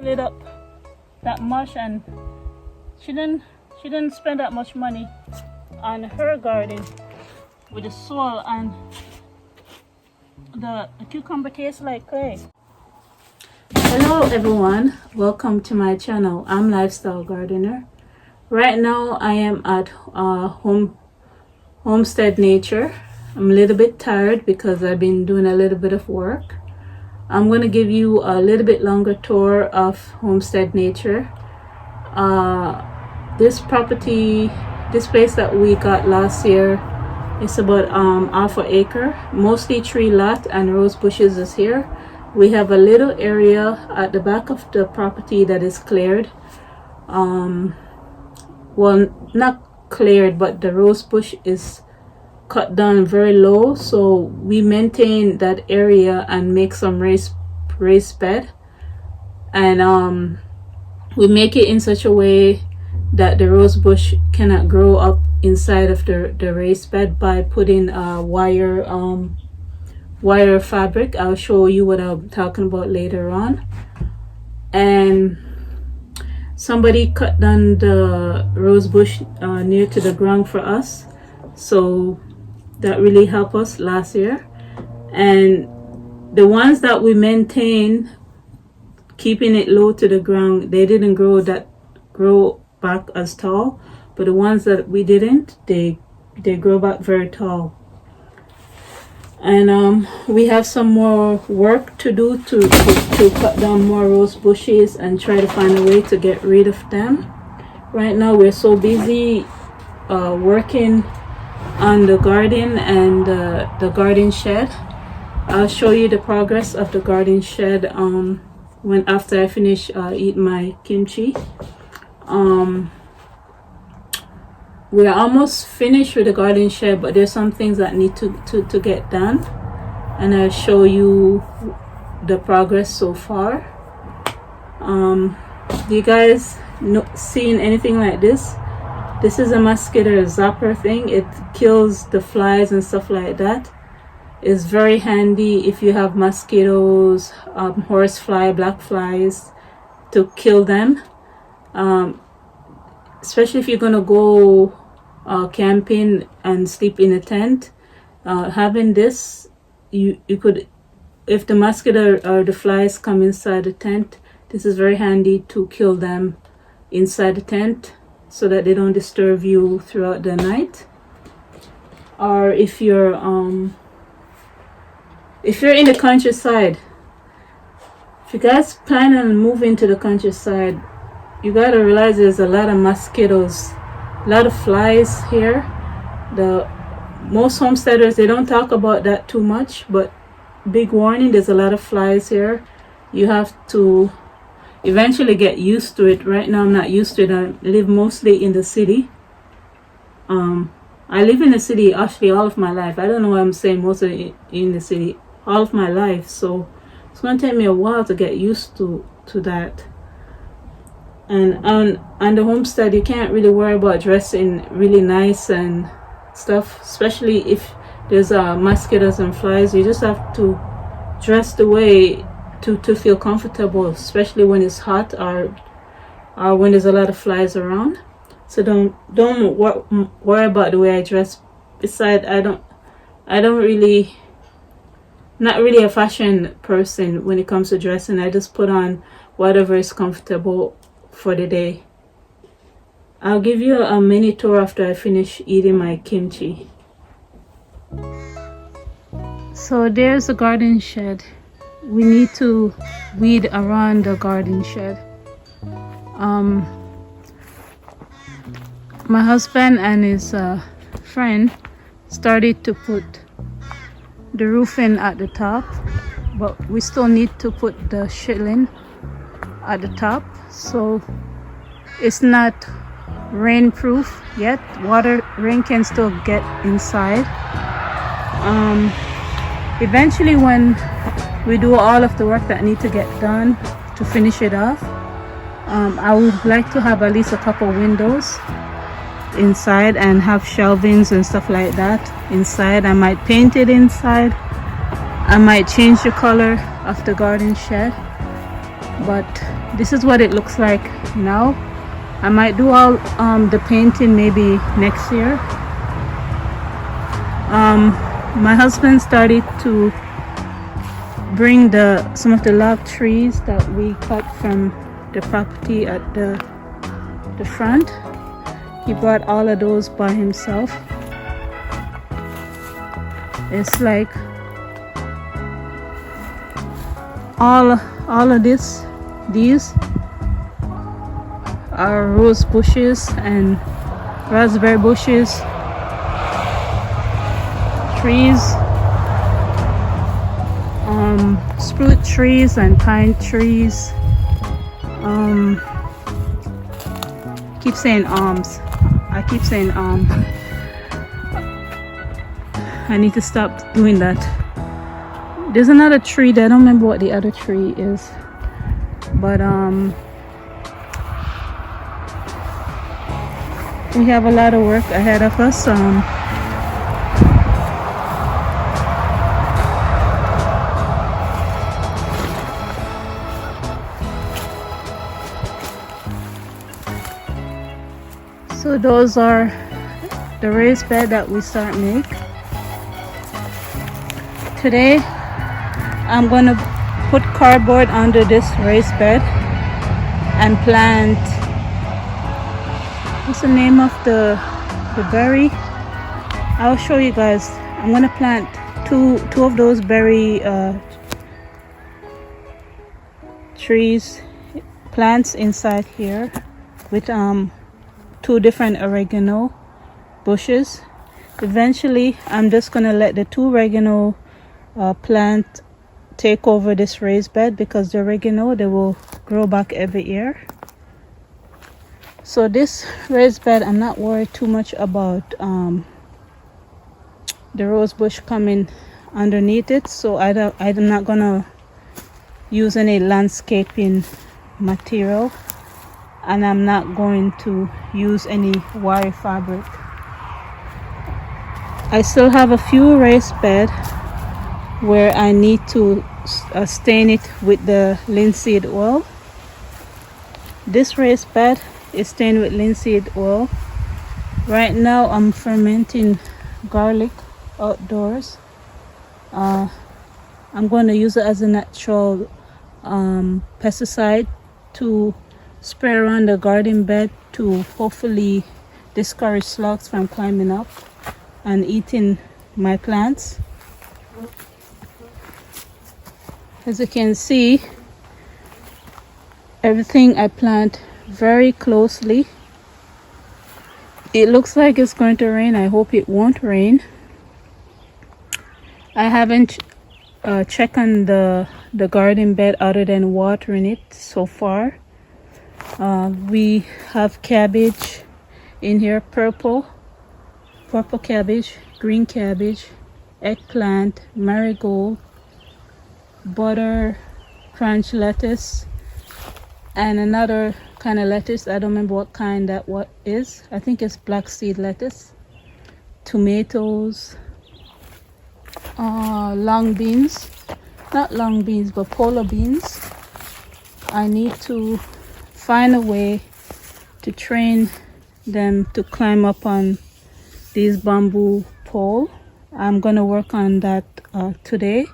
lid up that much, and she didn't spend that much money on her garden with the soil, and the cucumber tastes like clay. Hello everyone, welcome to my channel. I'm Lifestyle Gardener. Right now I am at Homestead Nature. I'm a little bit tired because I've been doing a little bit of work. I'm going to give you a little bit longer tour of Homestead Nature. This place that we got last year, it's about half an acre, mostly tree lot, and rose bushes is here. We have a little area at the back of the property that is cleared. Well, not cleared, but the rose bush is cut down very low, so we maintain that area and make some raised bed, and we make it in such a way that the rose bush cannot grow up inside of the raised bed by putting wire fabric. I'll show you what I'm talking about later on. And somebody cut down the rose bush near to the ground for us, so that really helped us last year. And the ones that we maintain, keeping it low to the ground, they didn't grow back as tall, but the ones that we didn't, they grow back very tall. And we have some more work to do to cut down more rose bushes and try to find a way to get rid of them. Right now we're so busy working on the garden and the garden shed. I'll show you the progress of the garden shed after I finish eating my kimchi. We're almost finished with the garden shed, but there's some things that need to get done, and I'll show you the progress so far. Do you guys seen anything like this? This is a mosquito zapper thing. It kills the flies and stuff like that. It's very handy if you have mosquitoes, horsefly, black flies, to kill them. Especially if you're gonna go camping and sleep in a tent, having this, you could, if the mosquito or the flies come inside the tent, this is very handy to kill them inside the tent so that they don't disturb you throughout the night. Or if you're in the countryside, if you guys plan on moving to the countryside, you gotta realize there's a lot of mosquitoes, a lot of flies here. Most homesteaders, they don't talk about that too much, but big warning, there's a lot of flies here. You have to eventually get used to it. Right now I'm not used to it. I live mostly in the city. I live in the city actually all of my life. I don't know why I'm saying mostly in the city, all of my life, so it's going to take me a while to get used to that. And on the homestead, you can't really worry about dressing really nice and stuff, especially if there's mosquitoes and flies. You just have to dress the way to feel comfortable, especially when it's hot or when there's a lot of flies around. So don't worry about the way I dress. Besides, not really a fashion person when it comes to dressing. I just put on whatever is comfortable for the day. I'll give you a mini tour after I finish eating my kimchi. So there's the garden shed. We need to weed around the garden shed. My husband and his friend started to put the roofing at the top, but we still need to put the shilling at the top, so it's not rain-proof yet. Rain can still get inside. Eventually, when we do all of the work that need to get done to finish it off, I would like to have at least a couple windows inside and have shelvings and stuff like that inside. I might paint it inside. I might change the color of the garden shed, but this is what it looks like now. I might do all the painting maybe next year. My husband started to bring some of the log trees that we cut from the property at the front. He brought all of those by himself. It's like all of these are rose bushes and raspberry bushes, trees, spruce trees and pine trees. Keep saying arms. I keep saying I need to stop doing that. There's another tree there. I don't remember what the other tree is, but we have a lot of work ahead of us. So those are the raised bed that we start make. Today I'm gonna put cardboard under this raised bed and plant, what's the name of the berry? I'll show you guys. I'm gonna plant two of those berry plants inside here with 2 different oregano bushes. Eventually I'm just gonna let the 2 oregano plant take over this raised bed, because the oregano, they will grow back every year. So this raised bed, I'm not worried too much about the rose bush coming underneath it, so I'm not gonna use any landscaping material, and I'm not going to use any wire fabric. I still have a few raised bed where I need to stain it with the linseed oil. This raised bed is stained with linseed oil. Right now I'm fermenting garlic outdoors. I'm going to use it as a natural pesticide to spray around the garden bed to hopefully discourage slugs from climbing up and eating my plants. As you can see, everything I plant very closely. It looks like it's going to rain. I hope it won't rain. I haven't checked on the garden bed other than watering it so far. We have cabbage in here, purple cabbage, green cabbage, eggplant, marigold, butter crunch lettuce, and another kind of lettuce. I don't remember what kind that is. I think it's black seed lettuce, tomatoes, long beans, not long beans but polo beans. I need to find a way to train them to climb up on these bamboo pole. I'm gonna work on that today.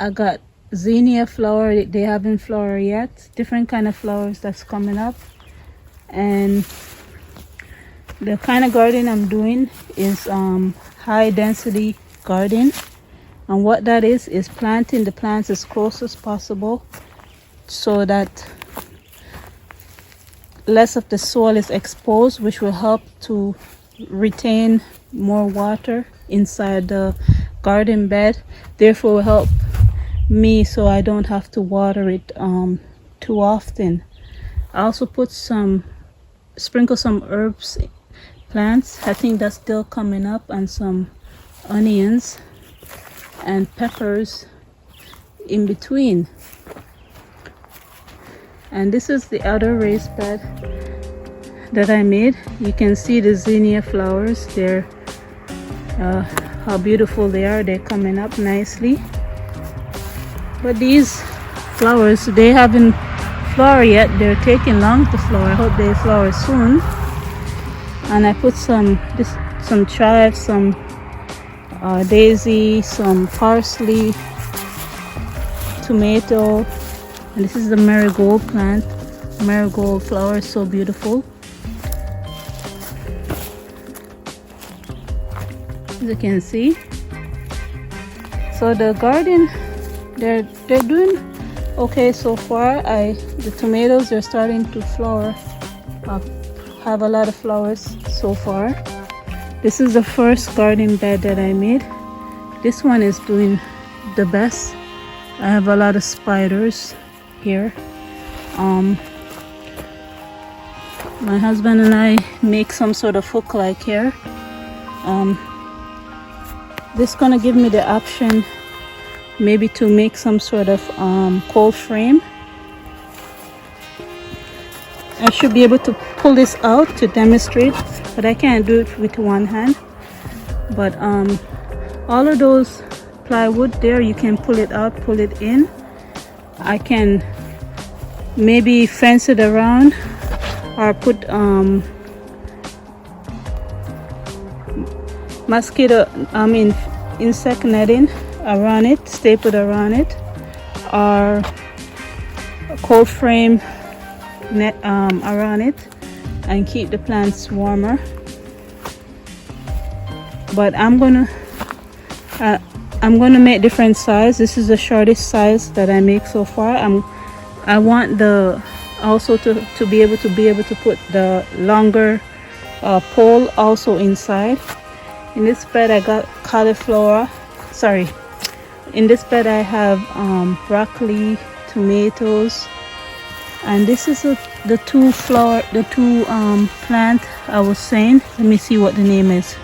I got zinnia flower. They haven't flowered yet. Different kind of flowers that's coming up. And the kind of garden I'm doing is high density garden, and what that is planting the plants as close as possible so that less of the soil is exposed, which will help to retain more water inside the garden bed, therefore will help me so I don't have to water it too often. I also sprinkle some herbs plants. I think that's still coming up, and some onions and peppers in between. And this is the other raised bed that I made. You can see the zinnia flowers there, how beautiful they are. They're coming up nicely. But these flowers, they haven't flower yet. They're taking long to flower. I hope they flower soon. And I put some chives, some daisy, some parsley, tomato, and this is the marigold plant. Marigold flower is so beautiful. As you can see. So the garden, they're doing okay so far. The tomatoes are starting to flower. Have a lot of flowers so far. This is the first garden bed that I made. This one is doing the best. I have a lot of spiders here. My husband and I make some sort of hook like here. This gonna give me the option maybe to make some sort of cold frame. I should be able to pull this out to demonstrate, but I can't do it with one hand. But all of those plywood there, you can pull it out, pull it in. I can maybe fence it around or put insect netting around it, staple around it, or a cold frame net around it, and keep the plants warmer. But I'm gonna make different size. This is the shortest size that I make so far. I want also to be able to put the longer pole also inside. In this bed I got cauliflower. Sorry. In this bed I have broccoli, tomatoes, and this is the two plant I was saying. Let me see what the name is.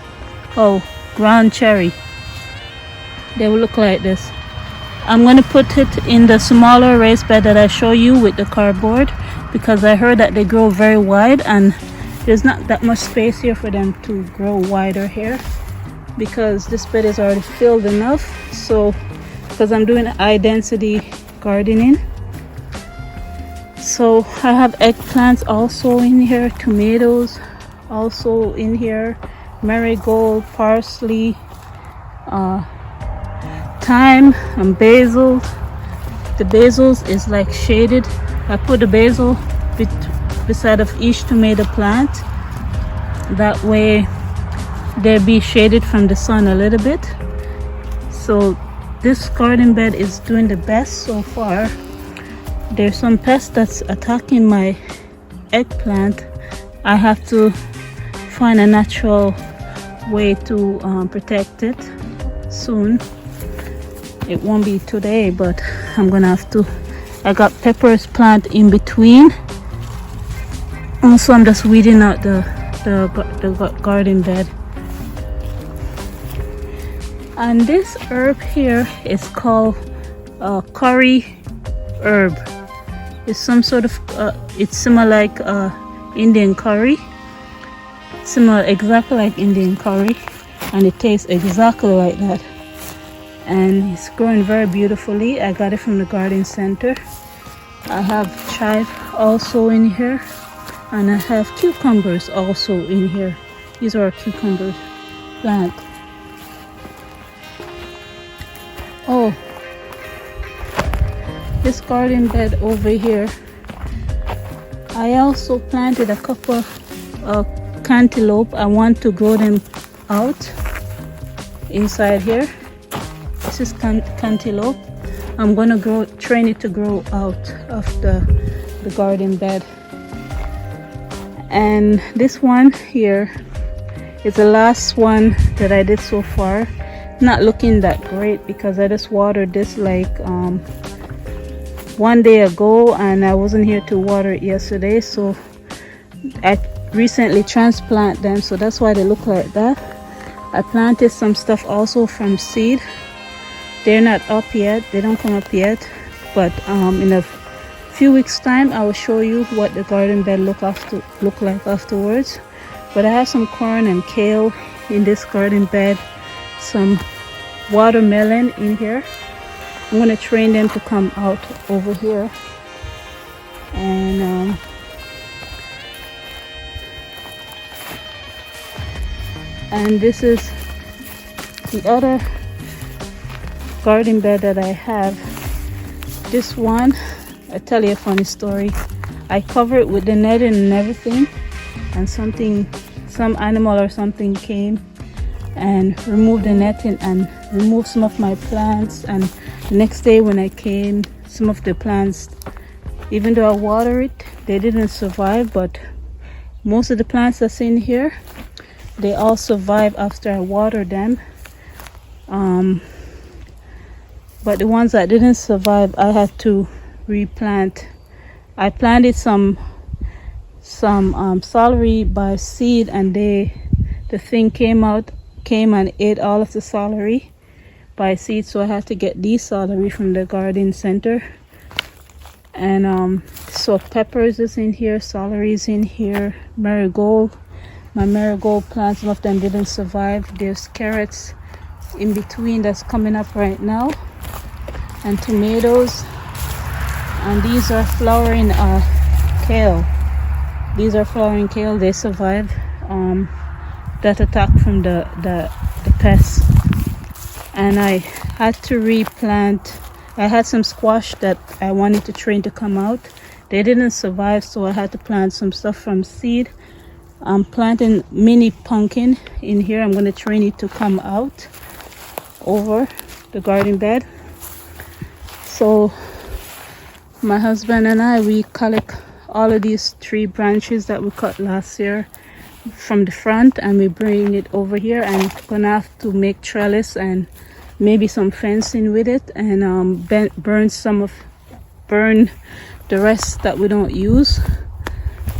Oh, ground cherry. They will look like this. I'm going to put it in the smaller raised bed that I show you with the cardboard, because I heard that they grow very wide and there's not that much space here for them to grow wider here, because this bed is already filled enough. So because I'm doing high density gardening, so I have eggplants also in here, tomatoes also in here, marigold, parsley, thyme, and basil. The basils is like shaded. I put the basil beside of each tomato plant, that way they'll be shaded from the sun a little bit. So this garden bed is doing the best so far. There's some pest that's attacking my eggplant. I have to find a natural way to protect it soon. It won't be today, but I'm gonna have to. I got peppers plant in between, and so I'm just weeding out the garden bed. And this herb here is called curry herb. It's some sort of it's similar like Indian curry, similar exactly like Indian curry, and it tastes exactly like that. And it's growing very beautifully. I got it from the garden center. I have chive also in here, and I have cucumbers also in here. These are cucumber plant. Oh, this garden bed over here, I also planted a couple of cantaloupe. I want to grow them out inside here. This is cantaloupe. I'm gonna train it to grow out of the garden bed. And this one here is the last one that I did so far. Not looking that great because I just watered this like one day ago, and I wasn't here to water it yesterday, so I recently transplanted them, so that's why they look like that. I planted some stuff also from seed. They're not up yet, they don't come up yet, but in a few weeks time I will show you what the garden bed look like afterwards. But I have some corn and kale in this garden bed, some watermelon in here. I'm going to train them to come out over here. And this is the other garden bed that I have. This one, I tell you a funny story. I cover it with the netting and everything, and some animal or something came and removed the netting and removed some of my plants. And the next day when I came, some of the plants, even though I water it, they didn't survive. But most of the plants that's in here, they all survive after I water them. But the ones that didn't survive, I had to replant. I planted some celery by seed, and the thing came and ate all of the celery by seed. So I had to get these celery from the garden center. And so peppers is in here, celery is in here, marigold. My marigold plants, some of them didn't survive. There's carrots in between that's coming up right now, and tomatoes. And these are flowering kale. These are flowering kale. They survived that attack from the pests. And I had to replant. I had some squash that I wanted to train to come out. They didn't survive, so I had to plant some stuff from seed. I'm planting mini pumpkin in here. I'm going to train it to come out over the garden bed. So my husband and I, we collect all of these tree branches that we cut last year from the front, and we bring it over here, and gonna have to make trellis and maybe some fencing with it, and burn the rest that we don't use.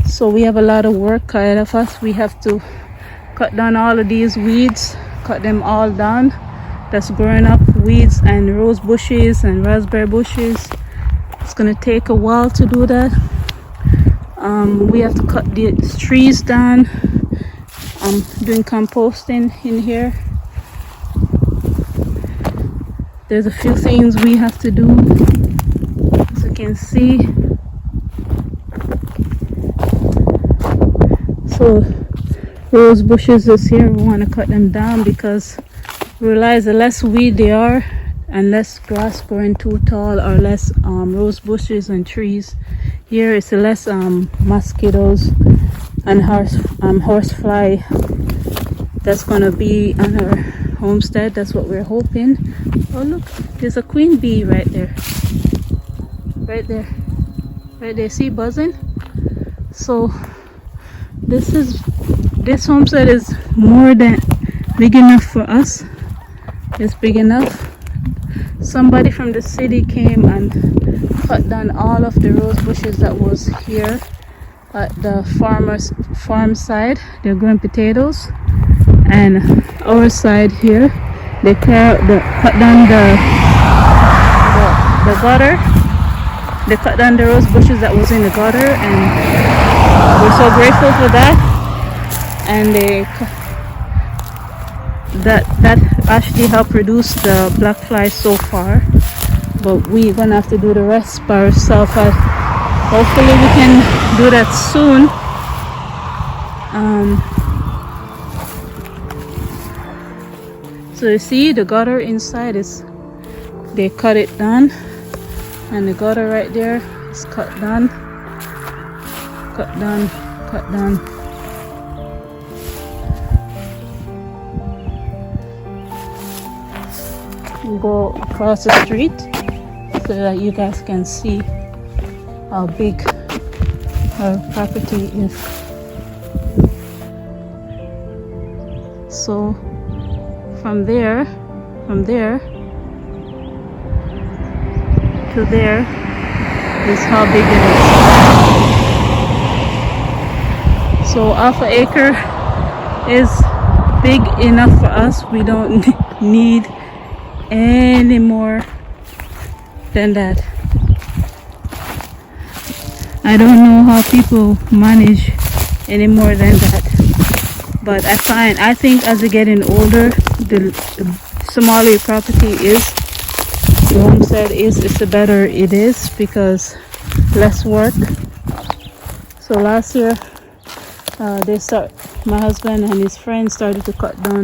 So we have a lot of work ahead of us. We have to cut down all of these weeds, cut them all down that's growing up, weeds and rose bushes and raspberry bushes. It's gonna take a while to do that. We have to cut the trees down. I'm doing composting in here. There's a few things we have to do, as you can see. So rose bushes is here. We want to cut them down because we realize the less weed they are and less grass growing too tall, or less rose bushes and trees here, it's less mosquitoes and horsefly that's gonna be on our homestead. That's what we're hoping. Oh look, there's a queen bee right there, right there, see, buzzing. So this homestead is more than big enough for us. It's big enough. Somebody from the city came and cut down all of the rose bushes that was here at the farmer's farm side. They're growing potatoes, and our side here they cut down the gutter. They cut down the rose bushes that was in the gutter, and we're so grateful for that. And that actually helped reduce the black flies so far, but we're gonna have to do the rest by ourselves. Hopefully we can do that soon. So you see the gutter inside is, they cut it down, and the gutter right there is cut down. We'll go across the street so that you guys can see how big our property is. So from there to there is how big it is. So half an acre is big enough for us. We don't need any more than that. I don't know how people manage any more than that, but I think as we're getting older, the smaller your property is, the homestead is, the better it is, because less work, So last year, my husband and his friends started to cut down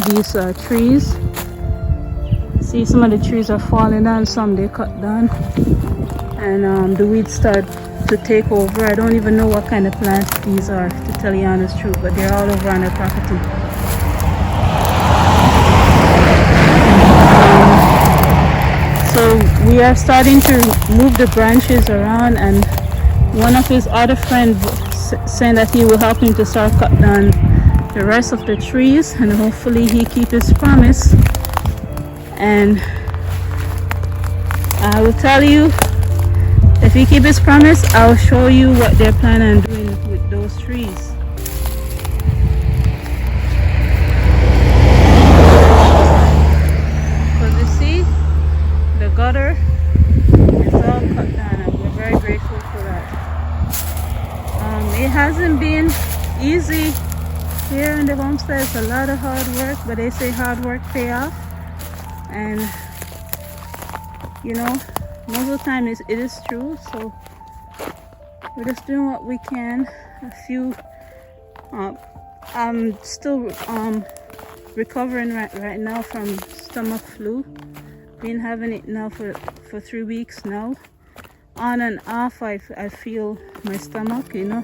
these trees. See, some of the trees are falling down, some they cut down, and the weeds start to take over. I don't even know what kind of plants these are, to tell you the honest truth, but they're all over on our property. So we are starting to move the branches around, and one of his other friends saying that he will help him to start cut down the rest of the trees, and hopefully he keep his promise. And I will tell you, if he keep his promise, I'll show you what they're planning on doing with those trees. Because you see, the gutter is all cut down, and we're very grateful for that. It hasn't been easy here in the homestead. It's a lot of hard work, but they say hard work pay off. And you know, most of the time it is true. So we're just doing what we can. I'm still recovering right now from stomach flu. Been having it now for 3 weeks now. On and off, I feel my stomach, you know,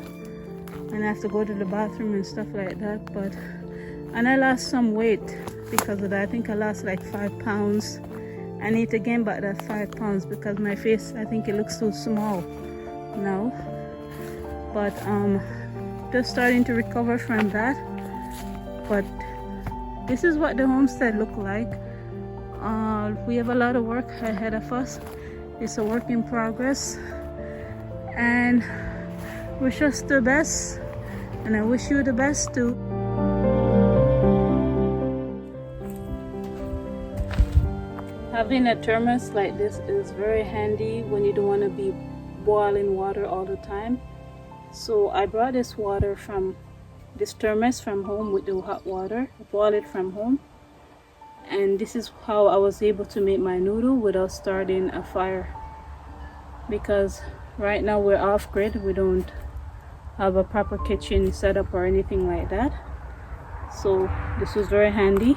and I have to go to the bathroom and stuff like that. And I lost some weight because of that. I think I lost like 5 pounds. I need to gain back that 5 pounds because my face, I think it looks too small now. But just starting to recover from that. But this is what the homestead look like. We have a lot of work ahead of us. It's a work in progress, and wish us the best, and I wish you the best too. Having a thermos like this is very handy when you don't want to be boiling water all the time. So I brought this thermos from home with the hot water. I bought it from home, and this is how I was able to make my noodle without starting a fire, because right now we're off grid. We don't have a proper kitchen setup or anything like that, so this was very handy.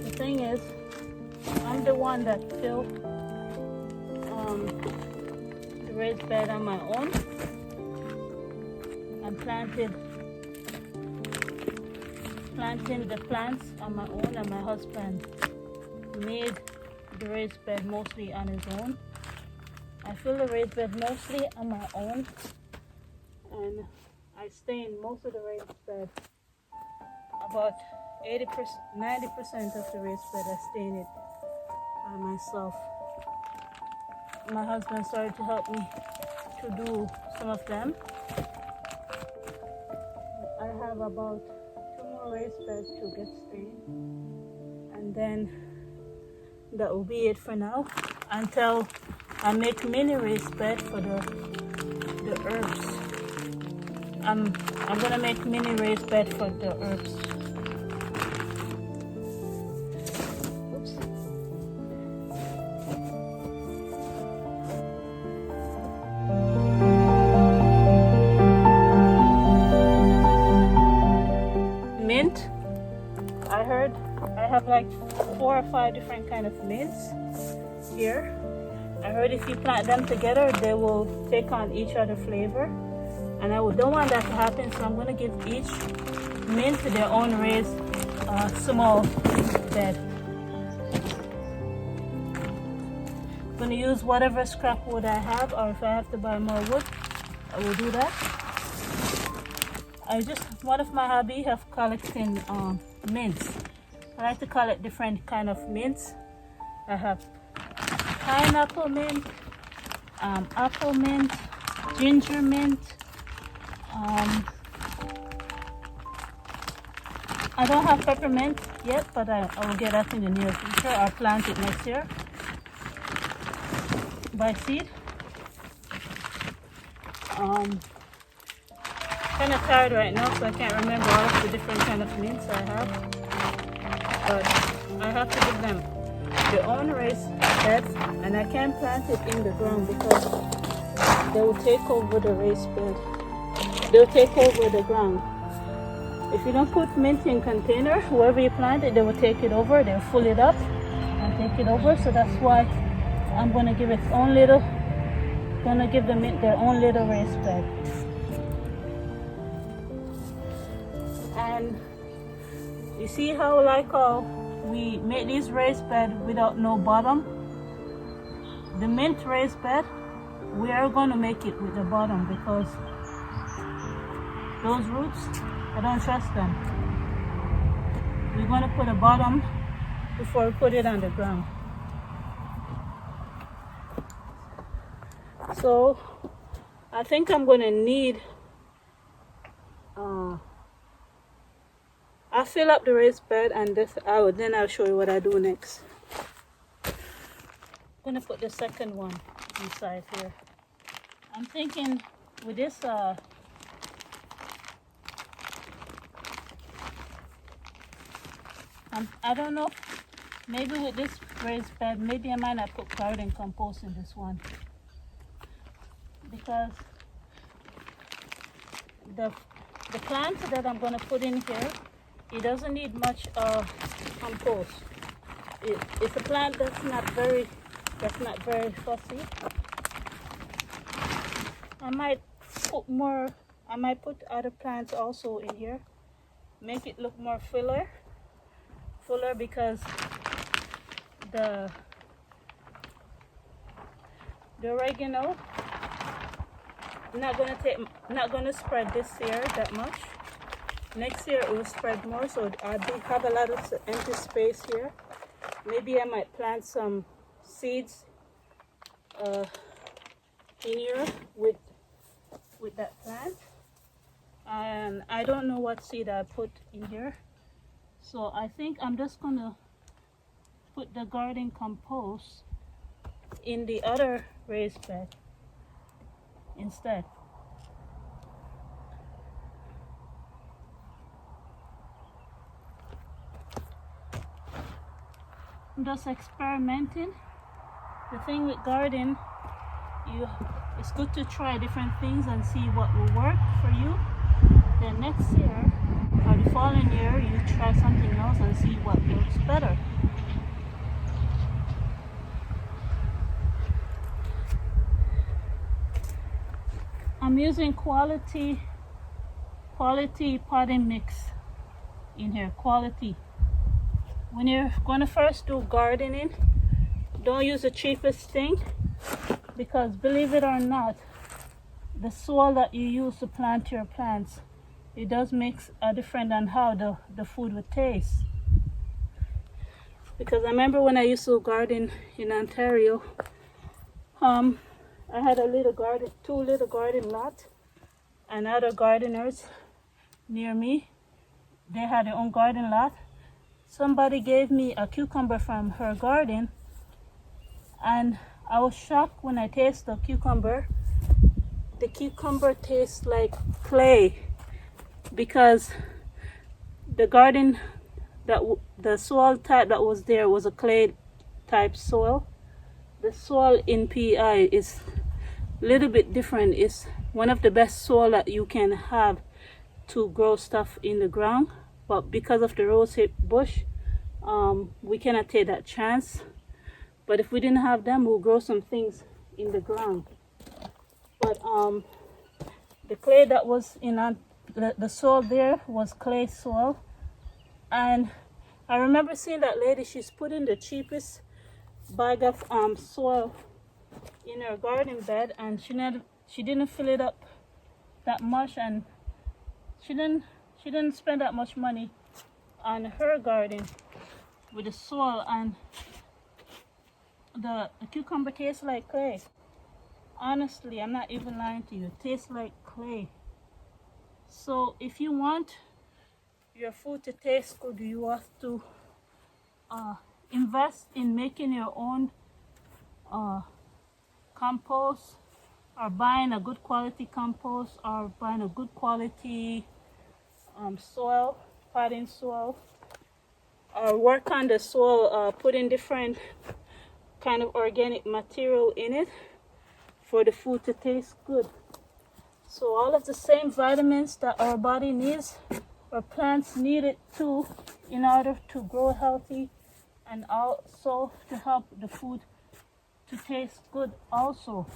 The thing is, I'm the one that filled the raised bed on my own and planting the plants on my own, and my husband made the raised bed mostly on his own. I filled the raised bed mostly on my own, and I stained most of the raised bed. About 90% of the raised bed, I stained it by myself. My husband started to help me to do some of them. I have about 2 more raised beds to get stained, and then that will be it for now until I make mini raised bed for the herbs. I'm gonna make mini raised bed for the herbs. Mint. I heard I have like 4 or 5 different kind of mints here. I heard if you plant them together, they will take on each other flavor, and I don't want that to happen. So I'm going to give each mint their own raised small bed. gonna use whatever scrap wood I have, or if I have to buy more wood, I will do that. One of my hobbies of collecting mints. I like to collect different kind of mints. I have pineapple mint, apple mint, ginger mint. I don't have peppermint yet, but I will get that in the near future. I'll plant it next year by seed. Kind of tired right now, so I can't remember all of the different kind of mints I have. But I have to give them their own raised beds, and I can't plant it in the ground because they will take over the raised bed. They'll take over the ground. If you don't put mint in container, wherever you plant it, they will take it over. They'll fill it up and take it over. So that's why I'm gonna give it own little. Gonna give the mint their own little raised bed. And you see how we made this raised bed without no bottom? The mint raised bed, we are gonna make it with the bottom because those roots, I don't trust them. We're gonna put a bottom before we put it on the ground. So I think I'm gonna need, I'll fill up the raised bed and then I'll show you what I do next. I'm gonna put the second one inside here. I'm thinking with this, I don't know, maybe with this raised bed, maybe I might not put garden compost in this one. Because the plant that I'm going to put in here, it doesn't need much compost. It's a plant that's not very fussy. I might put other plants also in here, make it look more fuller because the oregano not gonna spread this year that much. Next year it will spread more, so I have a lot of empty space here. Maybe I might plant some seeds in here with that plant, and I don't know what seed I put in here, so I think I'm just gonna put the garden compost in the other raised bed instead. I'm just experimenting. The thing with garden, it's good to try different things and see what will work for you. Then next year or the following year, you try something else and see what works better. I'm using quality potting mix in here. Quality. When you're going to first do gardening, don't use the cheapest thing, because believe it or not, the soil that you use to plant your plants, it does make a difference on how the food would taste. Because I remember when I used to garden in Ontario, I had two little garden lots, and other gardeners near me, they had their own garden lot. Somebody gave me a cucumber from her garden, and I was shocked when I tasted the cucumber. The cucumber tastes like clay, because the garden, the soil type that was there was a clay type soil. The soil in PI is a little bit different. It's one of the best soil that you can have to grow stuff in the ground, but because of the rosehip bush, we cannot take that chance. But if we didn't have them, we'll grow some things in the ground. But the clay that was in the soil there was clay soil, and I remember seeing that lady. She's putting the cheapest bag of soil in her garden bed, and she didn't fill it up that much, and she didn't spend that much money on her garden with the soil, and the cucumber tastes like clay. Honestly, I'm not even lying to you. It tastes like clay. So if you want your food to taste good, you have to invest in making your own compost, or buying a good quality compost, or buying a good quality soil, potting soil, or work on the soil, putting different kind of organic material in it for the food to taste good. So all of the same vitamins that our body needs, our plants need it too, in order to grow healthy, and also to help the food to taste good also.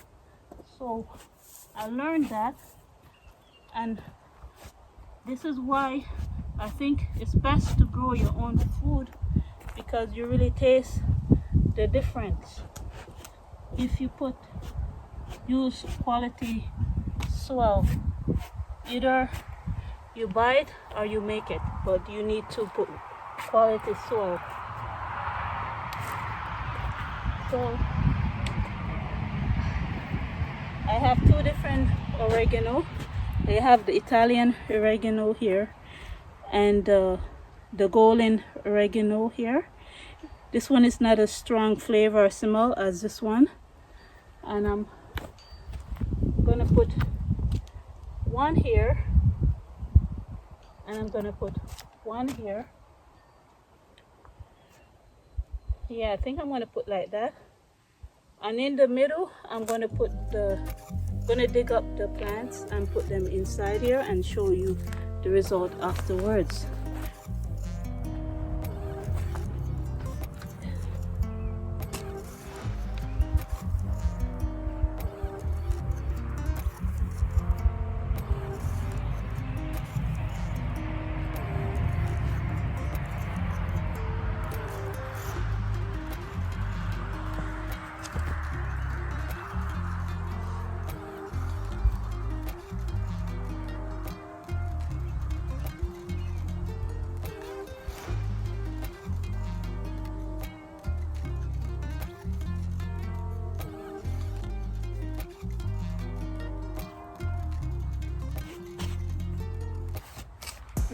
So I learned that, and this is why I think it's best to grow your own food, because you really taste the difference if you use quality soil. Either you buy it or you make it, but you need to put quality soil. So I have two different oregano. I have the Italian oregano here, and the golden oregano here. This one is not as strong flavor or smell as this one, and I'm gonna put one here, and I'm gonna put one here. Yeah, I think I'm gonna put like that. And in the middle, I'm gonna dig up the plants and put them inside here and show you the result afterwards.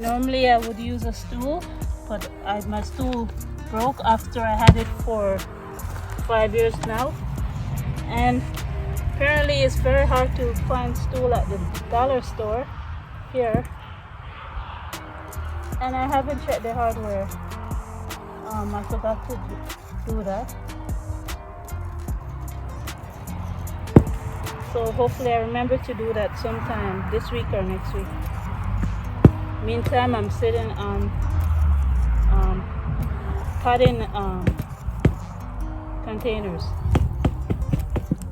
Normally I would use a stool, but my stool broke after I had it for 5 years now, and apparently it's very hard to find stool at the dollar store here, and I haven't checked the hardware. I forgot to do that, so hopefully I remember to do that sometime this week or next week. Meantime, I'm sitting on potting containers.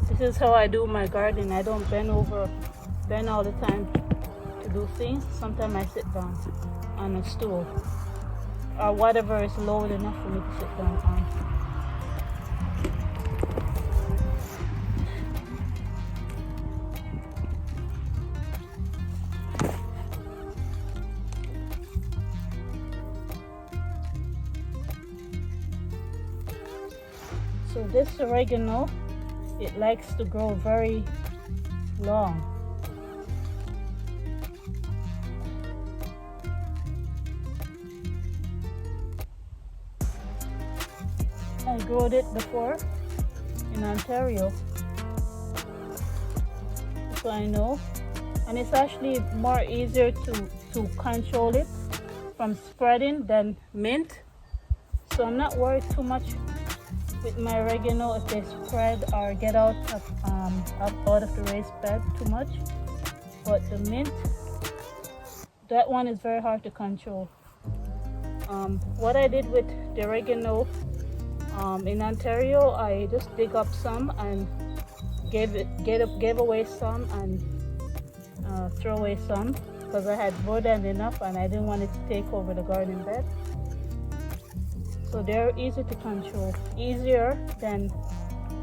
This is how I do my garden. I don't bend all the time to do things. Sometimes I sit down on a stool, or whatever is low enough for me to sit down on. So this oregano, it likes to grow very long. I growed it before in Ontario, so I know, and it's actually more easier to control it from spreading than mint. So I'm not worried too much with my oregano if they spread or get out of the raised bed too much. But the mint, that one is very hard to control. What I did with the oregano in Ontario, I just dig up some and gave away some and throw away some, because I had more than enough and I didn't want it to take over the garden bed. So they're easy to control, easier than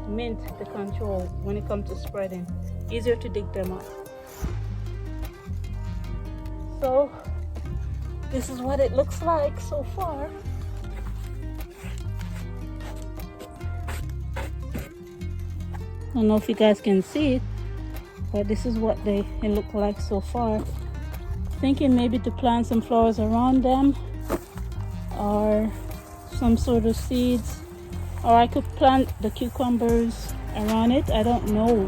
mint the control when it comes to spreading. Easier to dig them up. So this is what it looks like so far. I don't know if you guys can see it, but this is what they look like so far. Thinking maybe to plant some flowers around them, or some sort of seeds, or I could plant the cucumbers around it. I don't know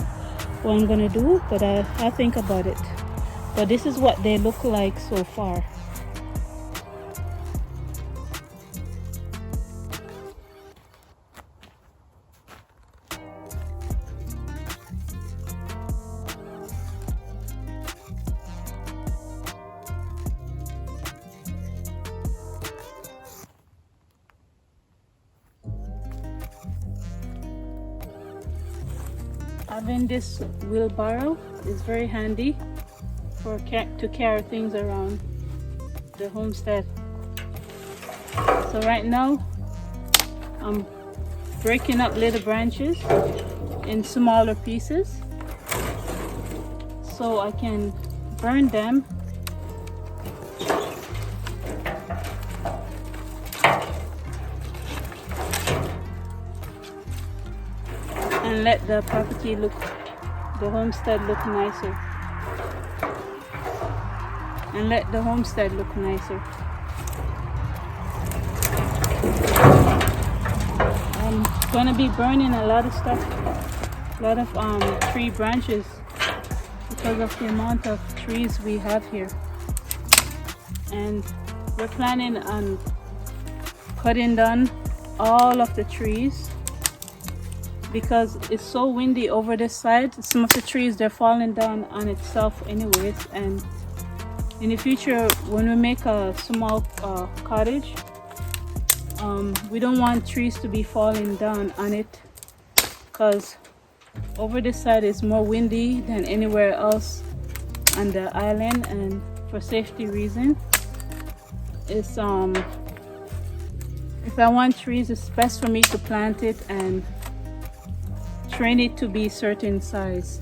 what I'm gonna do, but I think about it. But this is what they look like so far. Having this wheelbarrow is very handy to carry things around the homestead. So right now I'm breaking up little branches in smaller pieces so I can burn them and let the property look, the homestead look nicer. And let the homestead look nicer. I'm gonna be burning a lot of stuff, a lot of tree branches because of the amount of trees we have here. And we're planning on cutting down all of the trees because it's so windy over this side. Some of the trees, they're falling down on itself anyways, and in the future when we make a small cottage, we don't want trees to be falling down on it because over this side is more windy than anywhere else on the island, and for safety reason, it's if I want trees, it's best for me to plant it and train it to be certain size.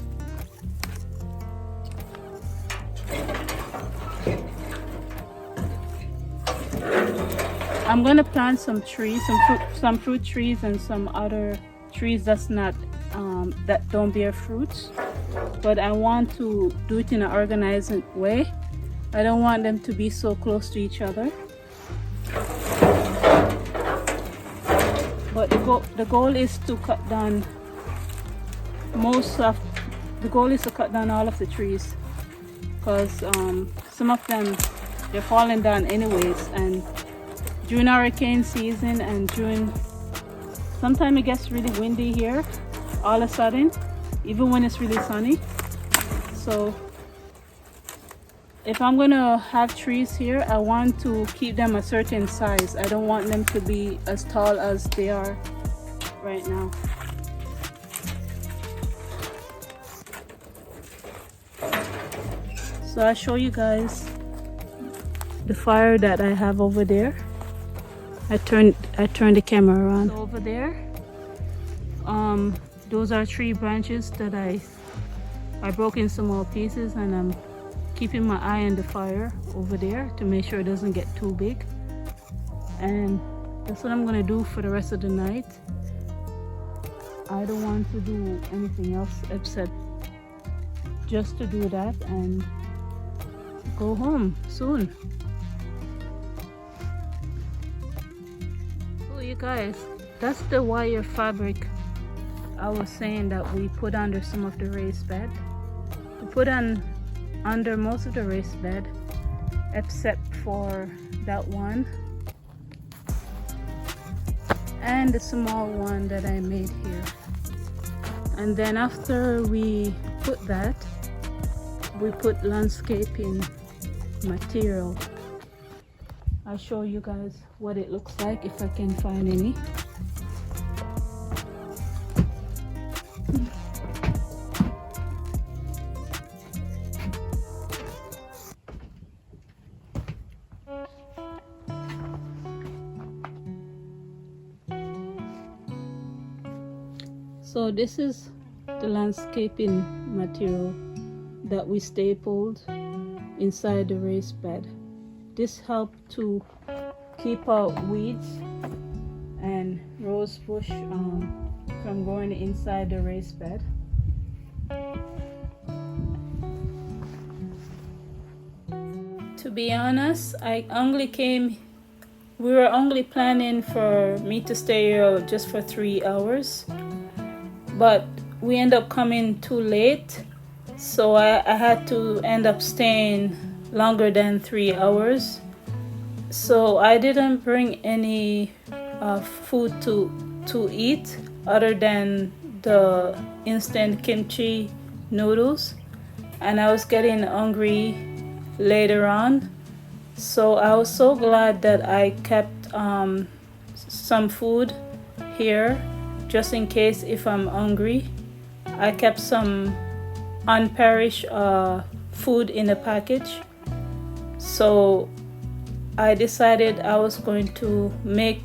I'm gonna plant some trees, some fruit trees, and some other trees that's not that don't bear fruits, but I want to do it in an organized way. I don't want them to be so close to each other. But the goal is to cut down all of the trees because some of them, they're falling down anyways, and during hurricane season and during sometimes it gets really windy here all of a sudden, even when it's really sunny. So if I'm gonna have trees here, I want to keep them a certain size. I don't want them to be as tall as they are right now. So I'll show you guys the fire that I have over there. I turned the camera around. So over there, those are tree branches that I broke in small pieces, and I'm keeping my eye on the fire over there to make sure it doesn't get too big. And that's what I'm gonna do for the rest of the night. I don't want to do anything else except just to do that and go home soon. So you guys, that's the wire fabric I was saying that we put under some of the raised bed. We put under most of the raised bed except for that one and the small one that I made here. And then after we put that, we put landscaping material. I'll show you guys what it looks like if I can find any. So this is the landscaping material that we stapled inside the raised bed. This helped to keep out weeds and rose bush from going inside the raised bed. To be honest, we were only planning for me to stay here just for 3 hours, but we ended up coming too late, so I had to end up staying longer than 3 hours. So I didn't bring any food to eat other than the instant kimchi noodles, and I was getting hungry later on, so I was so glad that I kept some food here just in case if I'm hungry. I kept some unperished food in the package, so I decided I was going to make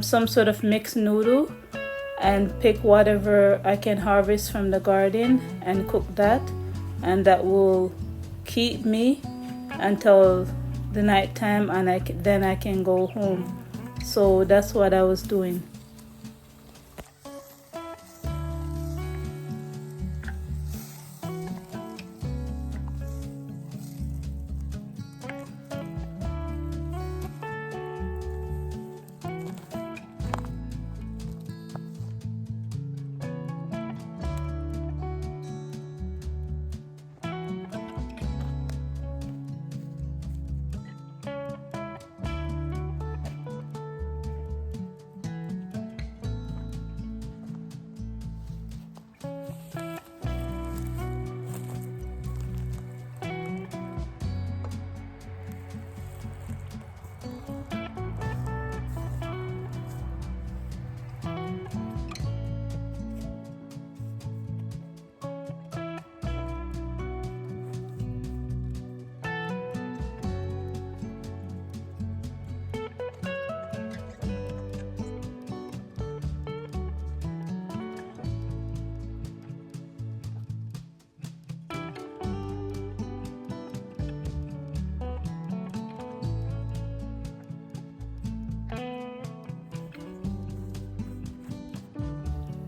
some sort of mixed noodle and pick whatever I can harvest from the garden and cook that, and that will keep me until the night time, and then I can go home. So that's what I was doing.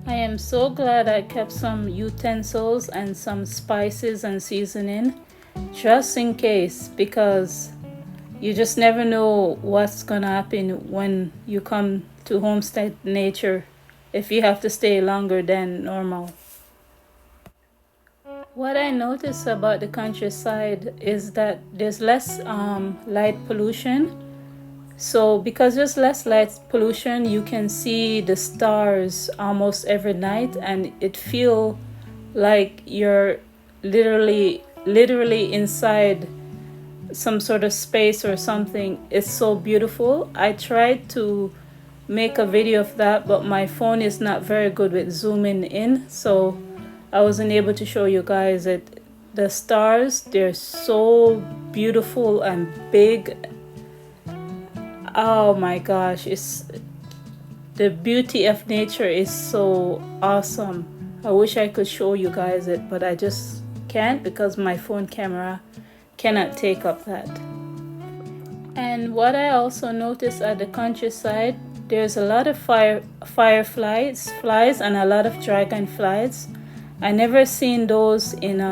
I am so glad I kept some utensils and some spices and seasoning just in case, because you just never know what's gonna happen when you come to Homestead Nature if you have to stay longer than normal. What I notice about the countryside is that there's less light pollution. So because there's less light pollution, you can see the stars almost every night, and it feels like you're literally inside some sort of space or something. It's so beautiful. I tried to make a video of that, but my phone is not very good with zooming in, so I wasn't able to show you guys it. The stars, they're so beautiful and big. Oh my gosh, the beauty of nature is so awesome. I wish I could show you guys it, but I just can't because my phone camera cannot take up that. And what I also noticed at the countryside, there's a lot of fireflies and a lot of dragonflies. I never seen those in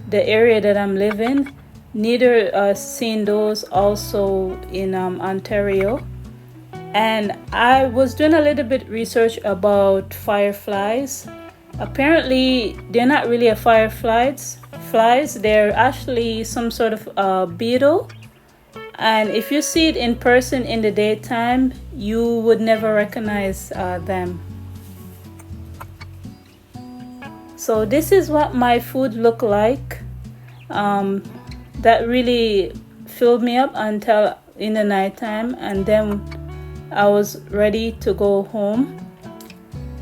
the area that I'm living. Neither seen those also in Ontario. And I was doing a little bit research about fireflies. Apparently they're not really a flies. They're actually some sort of beetle, and if you see it in person in the daytime, you would never recognize them. So this is what my food looked like. That really filled me up until in the nighttime, and then I was ready to go home.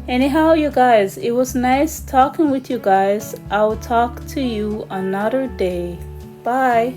Anyhow, you guys, it was nice talking with you guys. I'll talk to you another day. Bye.